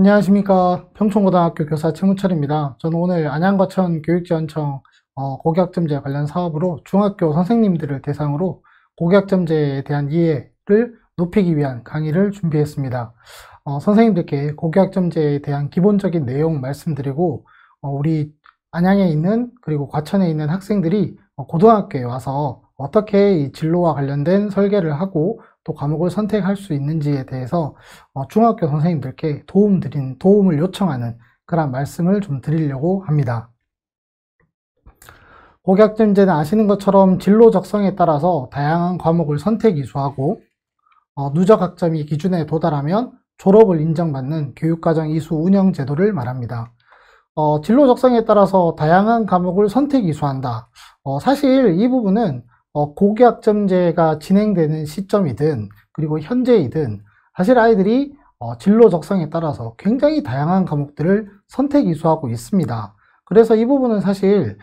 안녕하십니까. 평촌고등학교 교사 최문철입니다. 저는 오늘 안양과천 교육지원청 고교학점제 관련 사업으로 중학교 선생님들을 대상으로 고교학점제에 대한 이해를 높이기 위한 강의를 준비했습니다. 선생님들께 고교학점제에 대한 기본적인 내용 말씀드리고 우리 안양에 있는 그리고 과천에 있는 학생들이 고등학교에 와서 어떻게 이 진로와 관련된 설계를 하고 또 과목을 선택할 수 있는지에 대해서 중학교 선생님들께 도움을 요청하는 그런 말씀을 좀 드리려고 합니다. 고교학점제는 아시는 것처럼 진로 적성에 따라서 다양한 과목을 선택 이수하고 누적 학점이 기준에 도달하면 졸업을 인정받는 교육과정 이수 운영 제도를 말합니다. 진로 적성에 따라서 다양한 과목을 선택 이수한다. 사실 이 부분은 고교학점제가 진행되는 시점이든 그리고 현재이든 사실 아이들이 진로 적성에 따라서 굉장히 다양한 과목들을 선택 이수하고 있습니다. 그래서 이 부분은 사실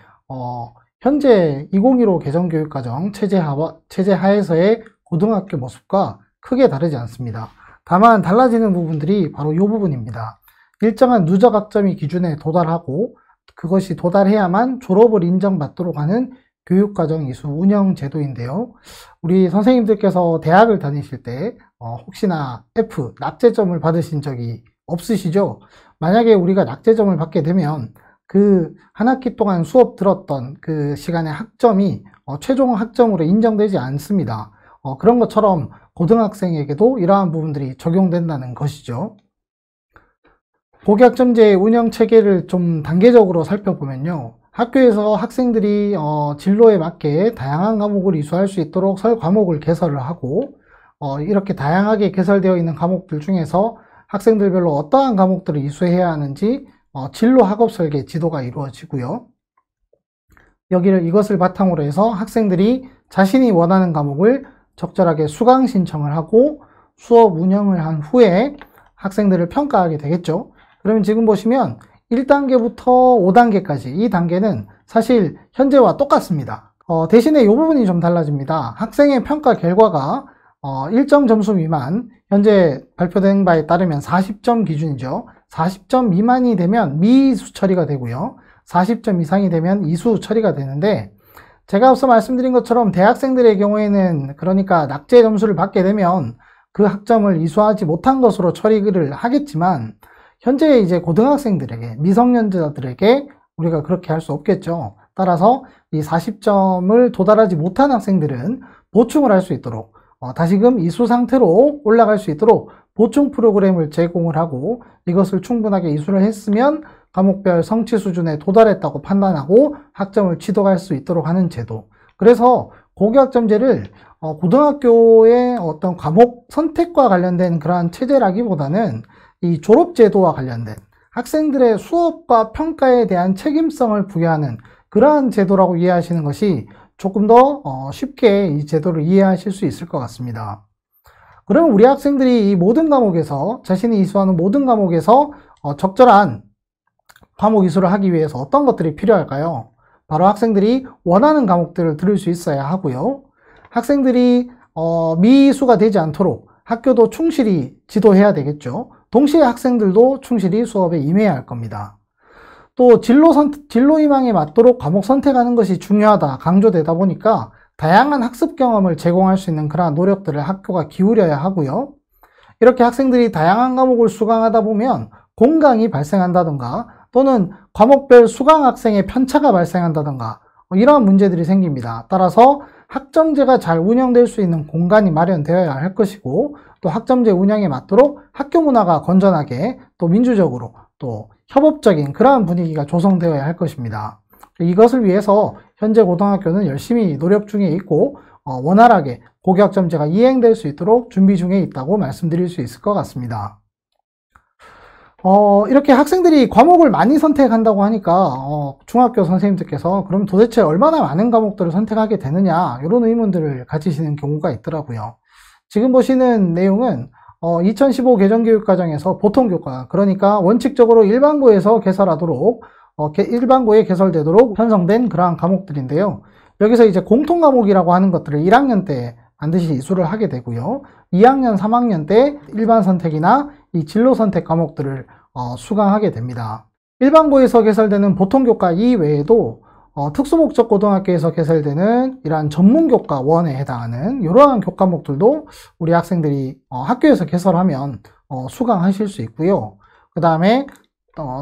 현재 2015 개정교육과정 체제 하에서의 고등학교 모습과 크게 다르지 않습니다. 다만 달라지는 부분들이 바로 이 부분입니다. 일정한 누적 학점이 기준에 도달하고 그것이 도달해야만 졸업을 인정받도록 하는 교육과정 이수 운영 제도인데요. 우리 선생님들께서 대학을 다니실 때 혹시나 F, 낙제점을 받으신 적이 없으시죠? 만약에 우리가 낙제점을 받게 되면 그 한 학기 동안 수업 들었던 그 시간의 학점이 최종 학점으로 인정되지 않습니다. 그런 것처럼 고등학생에게도 이러한 부분들이 적용된다는 것이죠. 고교학점제 운영 체계를 좀 단계적으로 살펴보면요. 학교에서 학생들이 진로에 맞게 다양한 과목을 이수할 수 있도록 설 과목을 개설을 하고 이렇게 다양하게 개설되어 있는 과목들 중에서 학생들별로 어떠한 과목들을 이수해야 하는지 진로 학업 설계 지도가 이루어지고요. 이것을 바탕으로 해서 학생들이 자신이 원하는 과목을 적절하게 수강 신청을 하고 수업 운영을 한 후에 학생들을 평가하게 되겠죠. 그러면 지금 보시면 1단계부터 5단계까지 이 단계는 사실 현재와 똑같습니다. 대신에 이 부분이 좀 달라집니다. 학생의 평가 결과가 일정 점수 미만, 현재 발표된 바에 따르면 40점 기준이죠. 40점 미만이 되면 미이수 처리가 되고요. 40점 이상이 되면 이수 처리가 되는데, 제가 앞서 말씀드린 것처럼 대학생들의 경우에는 그러니까 낙제 점수를 받게 되면 그 학점을 이수하지 못한 것으로 처리를 하겠지만, 현재 이제 고등학생들에게, 미성년자들에게 우리가 그렇게 할 수 없겠죠. 따라서 이 40점을 도달하지 못한 학생들은 보충을 할 수 있도록, 다시금 이수 상태로 올라갈 수 있도록 보충 프로그램을 제공을 하고 이것을 충분하게 이수를 했으면 과목별 성취 수준에 도달했다고 판단하고 학점을 취득할 수 있도록 하는 제도. 그래서 고교학점제를 고등학교의 어떤 과목 선택과 관련된 그러한 체제라기보다는 이 졸업제도와 관련된 학생들의 수업과 평가에 대한 책임성을 부여하는 그러한 제도라고 이해하시는 것이 조금 더 쉽게 이 제도를 이해하실 수 있을 것 같습니다. 그러면 우리 학생들이 이 모든 과목에서, 자신이 이수하는 모든 과목에서 적절한 과목 이수를 하기 위해서 어떤 것들이 필요할까요? 바로 학생들이 원하는 과목들을 들을 수 있어야 하고요. 학생들이 미이수가 되지 않도록 학교도 충실히 지도해야 되겠죠. 동시에 학생들도 충실히 수업에 임해야 할 겁니다. 또 진로 희망에 맞도록 과목 선택하는 것이 중요하다 강조되다 보니까 다양한 학습 경험을 제공할 수 있는 그러한 노력들을 학교가 기울여야 하고요. 이렇게 학생들이 다양한 과목을 수강하다 보면 공강이 발생한다던가 또는 과목별 수강 학생의 편차가 발생한다던가 이러한 문제들이 생깁니다. 따라서 학점제가 잘 운영될 수 있는 공간이 마련되어야 할 것이고 또 학점제 운영에 맞도록 학교 문화가 건전하게 또 민주적으로 또 협업적인 그러한 분위기가 조성되어야 할 것입니다. 이것을 위해서 현재 고등학교는 열심히 노력 중에 있고 원활하게 고교학점제가 이행될 수 있도록 준비 중에 있다고 말씀드릴 수 있을 것 같습니다. 이렇게 학생들이 과목을 많이 선택한다고 하니까 중학교 선생님들께서 그럼 도대체 얼마나 많은 과목들을 선택하게 되느냐 이런 의문들을 가지시는 경우가 있더라고요. 지금 보시는 내용은 2015 개정교육과정에서 보통교과, 그러니까 원칙적으로 일반고에서 개설하도록 일반고에 개설되도록 편성된 그러한 과목들인데요. 여기서 이제 공통과목이라고 하는 것들을 1학년 때 반드시 이수를 하게 되고요. 2학년, 3학년 때 일반 선택이나 이 진로 선택 과목들을 수강하게 됩니다. 일반고에서 개설되는 보통교과 이외에도 특수목적 고등학교에서 개설되는 이러한 전문교과 1에 해당하는 이러한 교과목들도 우리 학생들이 학교에서 개설하면 수강하실 수 있고요. 그 다음에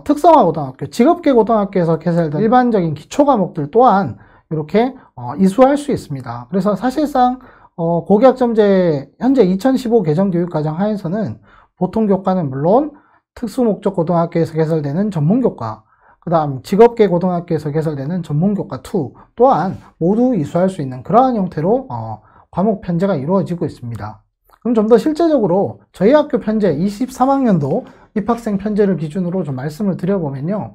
특성화고등학교, 직업계고등학교에서 개설된 일반적인 기초과목들 또한 이렇게 이수할 수 있습니다. 그래서 사실상 고교학점제 현재 2015 개정교육과정 하에서는 보통교과는 물론 특수목적고등학교에서 개설되는 전문교과, 그 다음 직업계고등학교에서 개설되는 전문교과 2 또한 모두 이수할 수 있는 그러한 형태로 과목 편제가 이루어지고 있습니다. 그럼 좀 더 실제적으로 저희 학교 편제 23학년도 입학생 편제를 기준으로 좀 말씀을 드려보면요.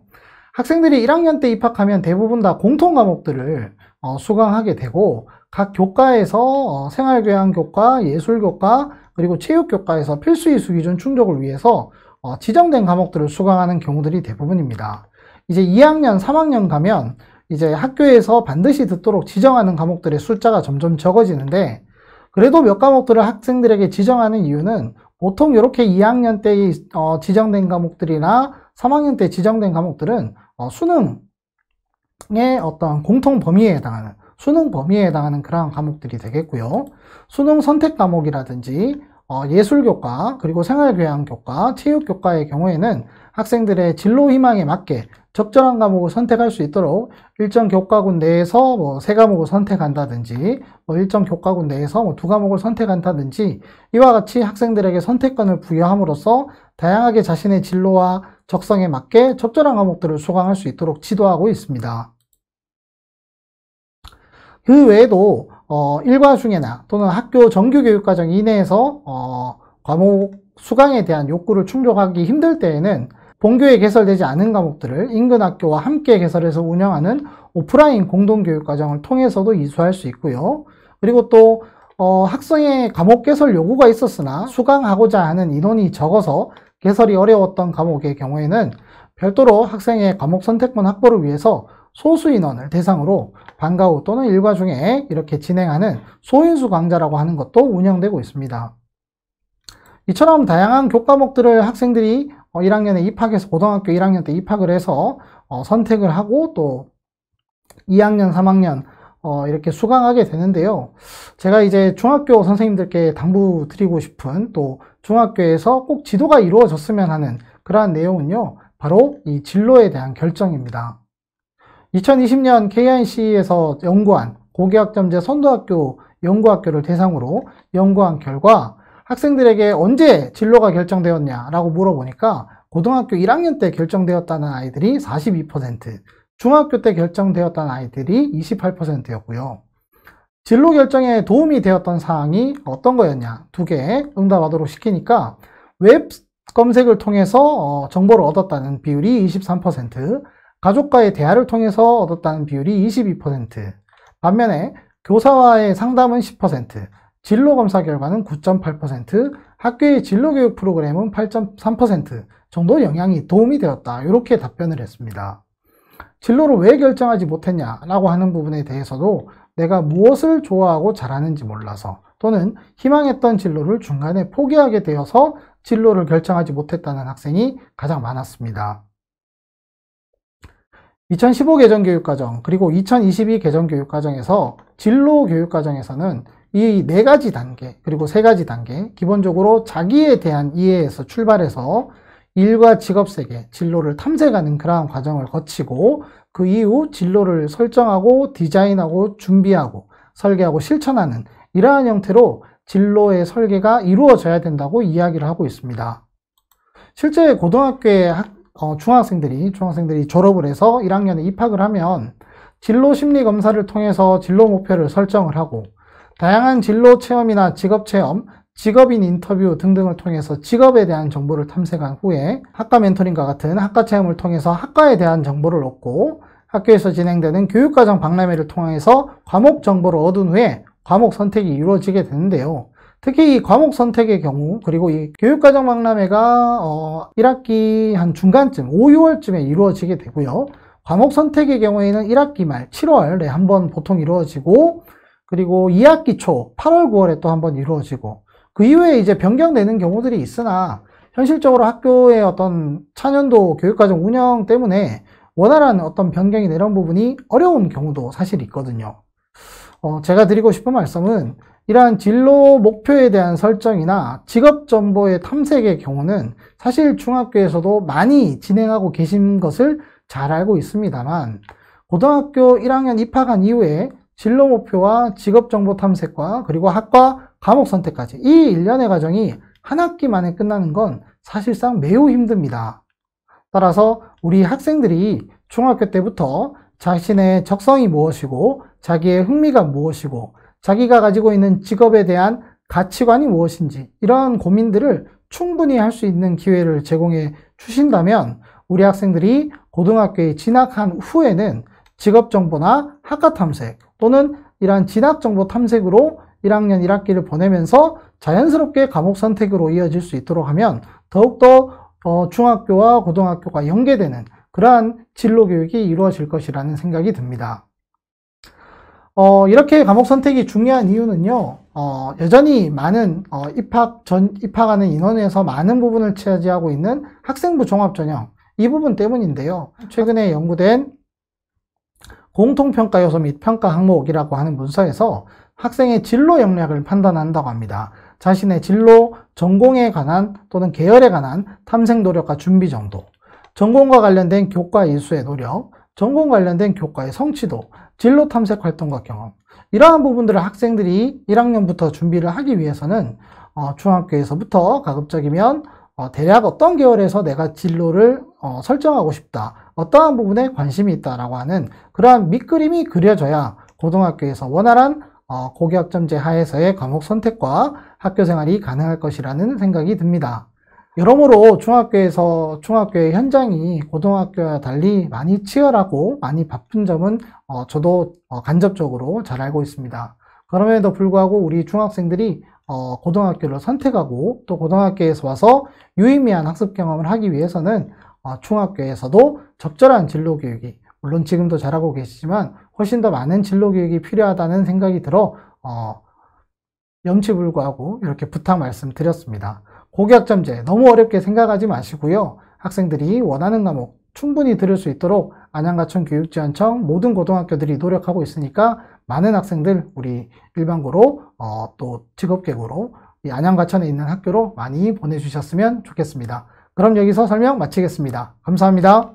학생들이 1학년 때 입학하면 대부분 다 공통 과목들을 수강하게 되고 각 교과에서 생활교양교과, 예술교과, 그리고 체육교과에서 필수 이수 기준 충족을 위해서 지정된 과목들을 수강하는 경우들이 대부분입니다. 이제 2학년, 3학년 가면 이제 학교에서 반드시 듣도록 지정하는 과목들의 숫자가 점점 적어지는데 그래도 몇 과목들을 학생들에게 지정하는 이유는 보통 이렇게 2학년 때 지정된 과목들이나 3학년 때 지정된 과목들은 수능의 어떤 공통 범위에 해당하는 수능 범위에 해당하는 그러한 과목들이 되겠고요. 수능 선택 과목이라든지 예술교과, 그리고 생활교양교과, 체육교과의 경우에는 학생들의 진로 희망에 맞게 적절한 과목을 선택할 수 있도록 일정 교과군 내에서 3과목을 선택한다든지 일정 교과군 내에서 2과목을 선택한다든지 이와 같이 학생들에게 선택권을 부여함으로써 다양하게 자신의 진로와 적성에 맞게 적절한 과목들을 수강할 수 있도록 지도하고 있습니다. 그 외에도 일과중에나 또는 학교 정규교육과정 이내에서 과목 수강에 대한 욕구를 충족하기 힘들 때에는 본교에 개설되지 않은 과목들을 인근 학교와 함께 개설해서 운영하는 오프라인 공동교육과정을 통해서도 이수할 수 있고요. 그리고 또 학생의 과목 개설 요구가 있었으나 수강하고자 하는 인원이 적어서 개설이 어려웠던 과목의 경우에는 별도로 학생의 과목 선택권 확보를 위해서 소수 인원을 대상으로 방과 후 또는 일과 중에 이렇게 진행하는 소인수 강좌라고 하는 것도 운영되고 있습니다. 이처럼 다양한 교과목들을 학생들이 1학년에 입학해서 고등학교 1학년 때 입학을 해서 선택을 하고 또 2학년, 3학년 이렇게 수강하게 되는데요. 제가 이제 중학교 선생님들께 당부드리고 싶은 또 중학교에서 꼭 지도가 이루어졌으면 하는 그러한 내용은요. 바로 이 진로에 대한 결정입니다. 2020년 KIC에서 연구한 고교학점제 선도학교 연구학교를 대상으로 연구한 결과 학생들에게 언제 진로가 결정되었냐라고 물어보니까 고등학교 1학년 때 결정되었다는 아이들이 42%, 중학교 때 결정되었다는 아이들이 28%였고요. 진로 결정에 도움이 되었던 사항이 어떤 거였냐? 2개 응답하도록 시키니까 웹 검색을 통해서 정보를 얻었다는 비율이 23%, 가족과의 대화를 통해서 얻었다는 비율이 22%, 반면에 교사와의 상담은 10%, 진로검사 결과는 9.8%, 학교의 진로교육 프로그램은 8.3% 정도 영향이 도움이 되었다. 이렇게 답변을 했습니다. 진로를 왜 결정하지 못했냐라고 하는 부분에 대해서도 내가 무엇을 좋아하고 잘하는지 몰라서 또는 희망했던 진로를 중간에 포기하게 되어서 진로를 결정하지 못했다는 학생이 가장 많았습니다. 2015 개정교육과정 그리고 2022 개정교육과정에서 진로교육과정에서는 이 4가지 단계 그리고 3가지 단계 기본적으로 자기에 대한 이해에서 출발해서 일과 직업세계, 진로를 탐색하는 그러한 과정을 거치고 그 이후 진로를 설정하고 디자인하고 준비하고 설계하고 실천하는 이러한 형태로 진로의 설계가 이루어져야 된다고 이야기를 하고 있습니다. 실제 고등학교의 중학생들이 졸업을 해서 1학년에 입학을 하면 진로 심리 검사를 통해서 진로 목표를 설정을 하고 다양한 진로 체험이나 직업 체험, 직업인 인터뷰 등등을 통해서 직업에 대한 정보를 탐색한 후에 학과 멘토링과 같은 학과 체험을 통해서 학과에 대한 정보를 얻고 학교에서 진행되는 교육과정 박람회를 통해서 과목 정보를 얻은 후에 과목 선택이 이루어지게 되는데요. 특히 이 과목 선택의 경우 그리고 이 교육과정 박람회가 1학기 한 중간쯤 5, 6월쯤에 이루어지게 되고요. 과목 선택의 경우에는 1학기 말 7월에 한번 보통 이루어지고 그리고 2학기 초 8월, 9월에 또 한번 이루어지고 그 이후에 이제 변경되는 경우들이 있으나 현실적으로 학교의 어떤 차년도 교육과정 운영 때문에 원활한 어떤 변경이나 이런 부분이 어려운 경우도 사실 있거든요. 제가 드리고 싶은 말씀은 이러한 진로 목표에 대한 설정이나 직업 정보의 탐색의 경우는 사실 중학교에서도 많이 진행하고 계신 것을 잘 알고 있습니다만, 고등학교 1학년 입학한 이후에 진로 목표와 직업 정보 탐색과 그리고 학과 과목 선택까지 이 일련의 과정이 한 학기 만에 끝나는 건 사실상 매우 힘듭니다. 따라서 우리 학생들이 중학교 때부터 자신의 적성이 무엇이고 자기의 흥미가 무엇이고 자기가 가지고 있는 직업에 대한 가치관이 무엇인지 이러한 고민들을 충분히 할 수 있는 기회를 제공해 주신다면 우리 학생들이 고등학교에 진학한 후에는 직업 정보나 학과 탐색 또는 이러한 진학 정보 탐색으로 1학년 1학기를 보내면서 자연스럽게 과목 선택으로 이어질 수 있도록 하면 더욱더 중학교와 고등학교가 연계되는 그러한 진로 교육이 이루어질 것이라는 생각이 듭니다. 이렇게 과목 선택이 중요한 이유는요, 여전히 많은 입학하는 인원에서 많은 부분을 차지하고 있는 학생부 종합전형 이 부분 때문인데요. 최근에 연구된 공통평가 요소 및 평가 항목이라고 하는 문서에서 학생의 진로 역량을 판단한다고 합니다. 자신의 진로, 전공에 관한 또는 계열에 관한 탐색 노력과 준비 정도, 전공과 관련된 교과 이수의 노력, 전공 관련된 교과의 성취도, 진로 탐색 활동과 경험, 이러한 부분들을 학생들이 1학년부터 준비를 하기 위해서는 중학교에서부터 가급적이면 대략 어떤 계열에서 내가 진로를 설정하고 싶다, 어떠한 부분에 관심이 있다라고 하는 그러한 밑그림이 그려져야 고등학교에서 원활한 고교학점제 하에서의 과목 선택과 학교 생활이 가능할 것이라는 생각이 듭니다. 여러모로 중학교의 현장이 고등학교와 달리 많이 치열하고 많이 바쁜 점은 저도 간접적으로 잘 알고 있습니다. 그럼에도 불구하고 우리 중학생들이 고등학교를 선택하고 또 고등학교에서 와서 유의미한 학습 경험을 하기 위해서는 중학교에서도 적절한 진로 교육이, 물론 지금도 잘하고 계시지만 훨씬 더 많은 진로 교육이 필요하다는 생각이 들어 염치불구하고 이렇게 부탁 말씀드렸습니다. 고교학점제 너무 어렵게 생각하지 마시고요. 학생들이 원하는 과목 충분히 들을 수 있도록 안양가천교육지원청 모든 고등학교들이 노력하고 있으니까 많은 학생들 우리 일반고로 또 직업계고로 이 안양가천에 있는 학교로 많이 보내주셨으면 좋겠습니다. 그럼 여기서 설명 마치겠습니다. 감사합니다.